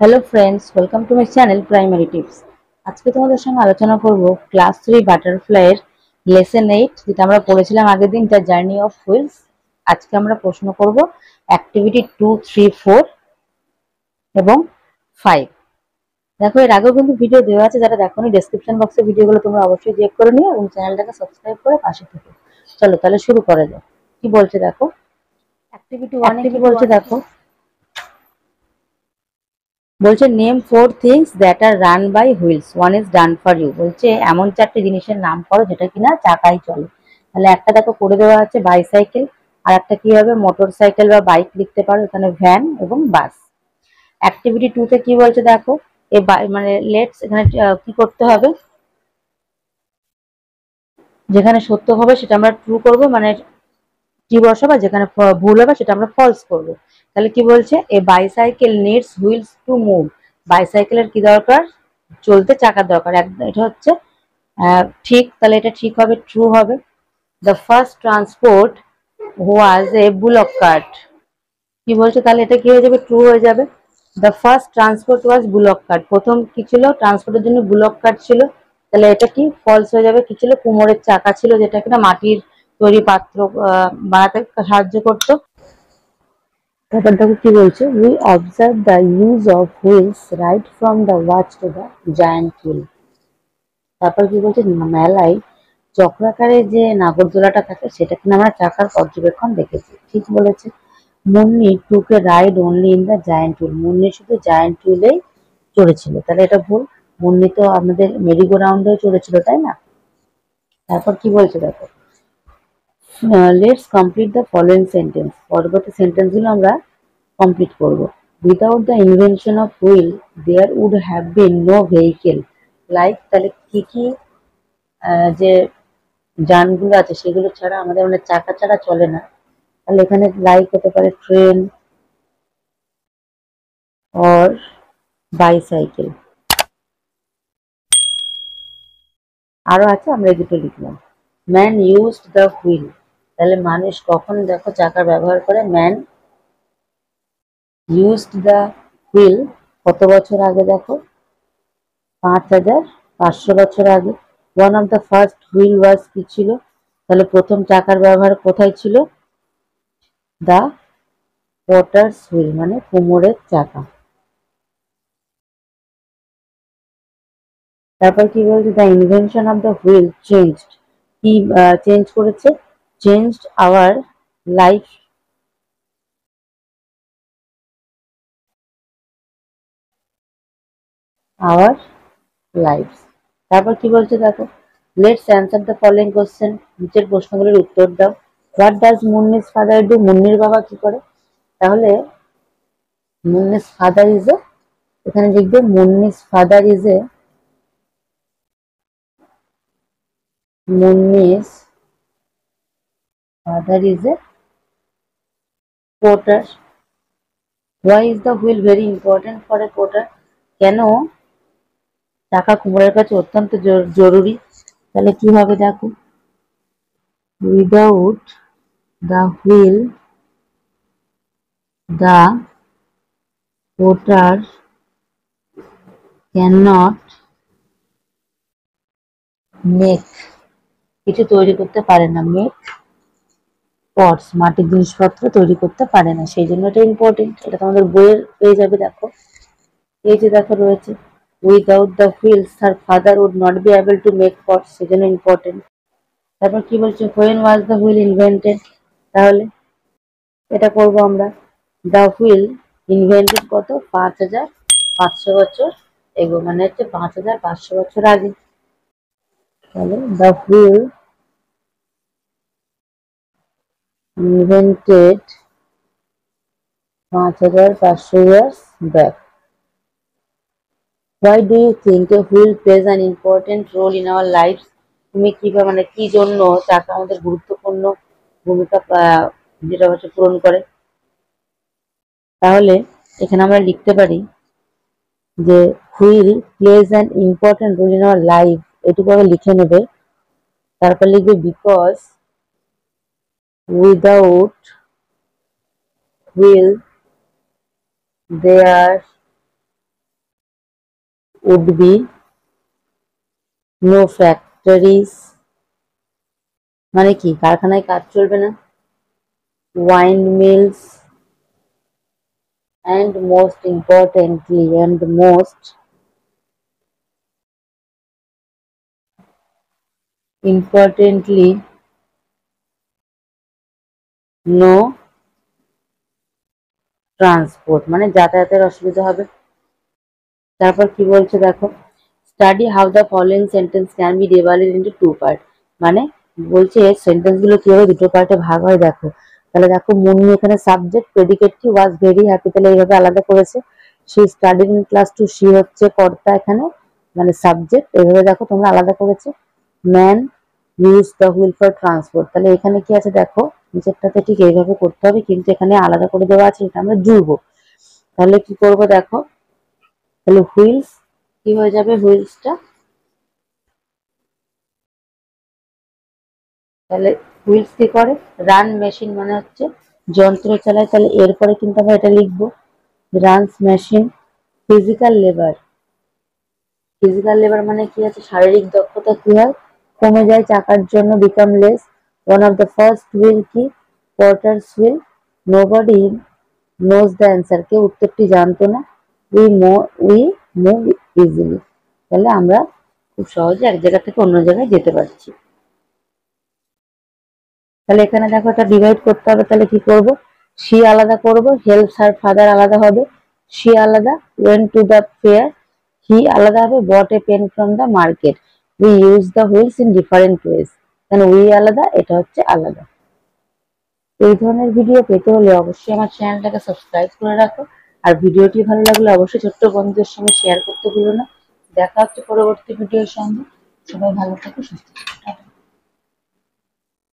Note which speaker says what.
Speaker 1: Hello friends, welcome to my channel primary tips. আজকে তোমাদের সঙ্গে আলোচনা করব ক্লাস 3 বাটারফ্লাইয়ের লেসন 8, যেটা আমরা পড়েছিলাম আগের দিন, দ্য জার্নি অফ হুইলস। আজকে আমরা প্রশ্ন করব অ্যাক্টিভিটি 2, 3, 4 এবং 5। দেখো, এর আগেও কিন্তু ভিডিও দেওয়া আছে, যারা দেখোনি ডেসক্রিপশন বক্সে ভিডিওগুলো তোমরা অবশ্যই চেক করে নিও এবং চ্যানেলটাকে সাবস্ক্রাইব করে পাশে থেকো। চলো তাহলে শুরু করা যাক। কি বলছে দেখো, অ্যাক্টিভিটি 1 কি বলছে দেখো, বলছে name 4 things that are run by wheels, one is done for you. বলছে এমন 4টে জিনিসের নাম করো যেটা কিনা চাকায় চলে। তাহলে একটা দেখো করে দেওয়া আছে বাইসাইকেল, আর একটা কি হবে মোটর সাইকেল বা বাইক লিখতে পারো, এখানে ভ্যান এবং বাস। অ্যাক্টিভিটি 2 তে কি বলছে দেখো, মানে লেটস, এখানে কি করতে হবে, যেখানে সত্য হবে সেটা আমরা ট্রু করব, মানে কি বসাবো, যেখানে ভুল হবে সেটা আমরা ফলস করব। তাহলে কি বলছে, a bicycle needs wheels to move. বাইসাইকেলের কি দরকার, চলতে চাকার দরকার। একদম এটা হচ্ছে ঠিক, তাহলে এটা ঠিক হবে, ট্রু হবে। The first transport was A bullock cart. কি বলছে, তাহলে এটা কি হয়ে যাবে, ট্রু হয়ে যাবে। The first transport was bullock cart, প্রথম কি ছিল, ট্রান্সপোর্টের জন্য বুলক কার্ট ছিল। তাহলে এটা কি ফলস হয়ে যাবে, কি ছিল, কুমোরের চাকা ছিল, যেটা কিনা মাটির তৈরি পাত্র বানাতে সাহায্য করতো। তারপর দেখো কি বলছে, we observe the use of wheels right from the watch to the giant wheel. তারপর কি বলছে, মেলায় চক্রাকারে যে নাগরদোলাটা থাকে সেটা কিনা আমরা চাকার পর্যবেক্ষণ দেখেছি। ঠিক বলেছে। Munni took a ride only in the giant wheel, Munni শুধু জায়ান্ট হুইলেই চড়েছিল। তাহলে এটা ভুল, মুন্নি তো আমাদের মেরিগো রাউন্ডেও চড়েছিল, তাই না? তারপর কি বলছে দেখো, let's complete the following sentence, পরবর্তী সেন্টেন্স গুলো আমরা কমপ্লিট করব। Without the invention of wheel there would have been no vehicle like. তাহলে কি কি যে যানগুলো আছে সেগুলো ছাড়া আমাদের মানে চাকা ছাড়া চলে না। তাহলে এখানে লাইক হতে পারে ট্রেন অর বাইসাইকেল। আরো আছে, আমরা এই দুটো লিখলাম। ম্যান ইউজড দ্য হুইল, তাহলে মানুষ কখন দেখো চাকার ব্যবহার করে, ম্যান ইউজড দ্য হুইল কত বছর আগে দেখো, 5500 বছর আগে। One of the first wheel was কি ছিল, তাহলে প্রথম চাকার ব্যবহার কোথায় ছিল, দা পটার্স হুইল, মানে কুমোরের চাকা। তারপর কি বলছে, the invention of the wheel changed, কি চেঞ্জ করেছে, changed our life, our life. তারপর কি বলছে দেখো, let's answer the following question, নিচের প্রশ্নগুলির উত্তর দাও। What does Munni's father do, মুন্নির বাবা কি করে। তাহলে মুন্নিস ফাদার ইজ এ, এখানে লিখবে Munni's father is a, Munni's father is a porter. Why is the wheel very important for a porter, কেন চাকা কুমোরের কাছে অত্যন্ত জরুরি। তাহলে কি হবে দেখো, without the wheel the porter can not make, কিছু তৈরি করতে পারে না, মেক পটস, মাটির জিনিসপত্র তৈরি করতে পারে না, সেই জন্য এটা ইম্পর্টেন্ট। এটা তোমাদের বইয়ের পেয়ে যাবে দেখো, এই যে দেখো রয়েছে, without the wheels her father would not be able to make pots, সেই জন্য ইম্পর্টেন্ট। তারপর কি বলছে, when was the wheel invented, তাহলে এটা করবো আমরা। দ্য হুইল ইনভেন্টেড কত, 5500 বছর এগো, মানে হচ্ছে 5500 বছর আগে। তাহলে the wheel invented 5500 years back. Why do you think a wheel plays an important role in our lives? তুমি কিভাবে, মানে কি জন্য চাকা আমাদের গুরুত্বপূর্ণ ভূমিকা যেটা হচ্ছে পূরণ করে। তাহলে এখানে আমরা লিখতে পারি যে wheel plays an important role in our life, এটুকু আগে লিখে নেবে। তারপর লিখবে because without wheel there would be no factories, মানে কি কারখানায় কাজ চলবে না, windmills, and most importantly no transport, মানে যাতায়াতের অসুবিধা হবে। তারপর কি বলছে দেখো, study how the following sentence can be divided into two part, মানে বলছে সেন্টেন্স গুলো কিভাবে দুটো পার্টে ভাগ হয় দেখো। তাহলে দেখো মুন্নি এখানে সাবজেক্ট, প্রেডিকেট কি ওয়াজ ভেরি হ্যাপি, তাহলে এইভাবে আলাদা করেছে। She studied in class 2, she হচ্ছে কর্তা এখানে, মানে সাবজেক্ট, এইভাবে দেখো তোমরা আলাদা করেছে। Man use the wheel for transport, তাহলে এখানে কি আছে দেখো, নিচেরটাতে ঠিক এইভাবে করতে হবে, কিন্তু এখানে আলাদা করে দেওয়া আছে, এটা আমরা জুড়বো। তাহলে কি করব দেখো, তাহলে হুইলস কি হয়ে যাবে, হুইলসটা, তাহলে হুইলস কি করে, রান মেশিন মানে হচ্ছে যন্ত্র চালায়, তাহলে এরপরে কিন্তু আমরা এটা লিখবো runs machine. Physical labour, physical labour মানে কি আছে, শারীরিক দক্ষতা কি হয়, কমে যায় চাকার জন্য, become less. One of the first wheel কি, potter's wheel. Nobody knows the answer, কেউ উত্তরটি জানতো না। উই মুভ ইজিলি, তাহলে আমরা খুব সহজে এক জায়গা থেকে অন্য জায়গায় যেতে পারছি। তাহলে এখানে দেখো এটা ডিভাইড করতে হবে, তাহলে কি করব, সি আলাদা করব, হেল্পস হার ফাদার আলাদা হবে, সি আলাদা, went to the fair, he আলাদা হবে, bought a pen from the market, we use the wheels in different ways, তাহলে উই আলাদা, এটা হচ্ছে আলাদা। এই ধরনের ভিডিও পেতে হলে অবশ্যই আমার চ্যানেলটাকে সাবস্ক্রাইব করে রাখো, আর ভিডিওটি ভালো লাগলে অবশ্যই ছোট্ট বন্ধুদের সঙ্গে শেয়ার করতে ভুলো না। দেখা হচ্ছে পরবর্তী ভিডিওর সঙ্গে, সবাই ভালো থাকো, সুস্থ থাকো।